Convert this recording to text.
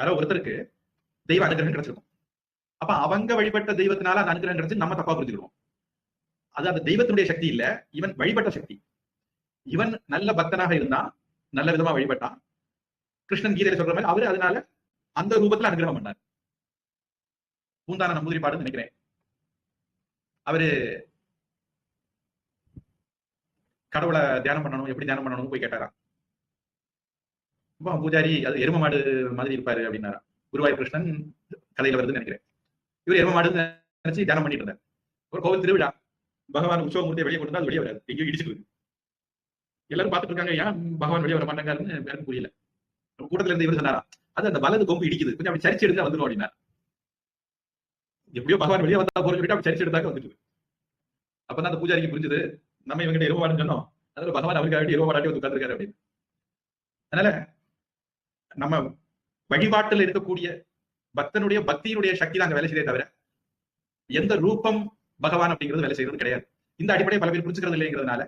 யாரோ ஒருத்தருக்கு தெய்வ அனுகிரகம் கிடைச்சிருக்கும். அப்ப அவங்க வழிபட்ட தெய்வத்தினால அந்த அனுகிரகம் கிடைச்சு நம்ம தப்பா புரிஞ்சுக்கிறோம். அது அந்த தெய்வத்தினுடைய சக்தி இல்ல, இவன் வழிபட்ட சக்தி. இவன் நல்ல பக்தனாக இருந்தா, நல்ல விதமா வழிபட்டான். கிருஷ்ணன் கீதையில சொல்ற மாதிரி அவரு அதனால அந்த ரூபத்துல அனுகிரகம் பண்ணார். பூந்தான நம்பூதிரி பாடுன்னு நினைக்கிறேன். அவரு கடவுளை தியானம் பண்ணணும், எப்படி தியானம் பண்ணணும்னு போய் கேட்டாராம். பூஜாரி அது எரும மாடு மாதிரி இருப்பாரு அப்படின்னாரா. குருவாயூர் கிருஷ்ணன் கதையில வருதுன்னு நினைக்கிறேன். இவர் எரும மாடுன்னு நினைச்சு தியானம் பண்ணிட்டு இருந்தார். ஒரு கோவில் திருவிழா, பகவான் உற்சவமூர்த்தியை வெளியே கொண்டு வந்து வெளியே வராது, எங்கேயும் இடிச்சுட்டு. எல்லாரும் பார்த்துட்டு இருக்காங்க, ஏன் பகவான் வெளியே வர மாட்டாங்கன்னு எனக்கு புரியல. கூட்டத்துல இருந்து இவர் சொன்னாரா, அது அந்த வலது கொம்பு இடிக்குது, கொஞ்சம் அப்படி சரிச்சு எடுத்தா வந்துடும் அப்படின்னா. எப்படியோ பகவான் வெளியே வந்தா போறது சொல்லிட்டு அப்படி சரிச்சு எடுத்தாக்க வந்துட்டு. அப்பதான் அந்த பூஜாரிக்கு புரிஞ்சது, நம்ம இவங்க எரும மாடுன்னு சொன்னோம், அதனால பகவான் அவருக்காக எரும மாடாட்டி வந்து உட்கார்ந்துருக்காரு அப்படின்னு. அதனால நம்ம வழிபாட்டில் இருக்கக்கூடிய பக்தனுடைய பக்தியினுடைய சக்தி தான் அங்க வேலை செய்யறதே தவிர எந்த ரூபம் பகவான் அப்படிங்கிறது வேலை செய்யறது கிடையாது. இந்த அடிப்படையை பல பேர் புரிஞ்சுக்கிறது இல்லைங்கிறதுனால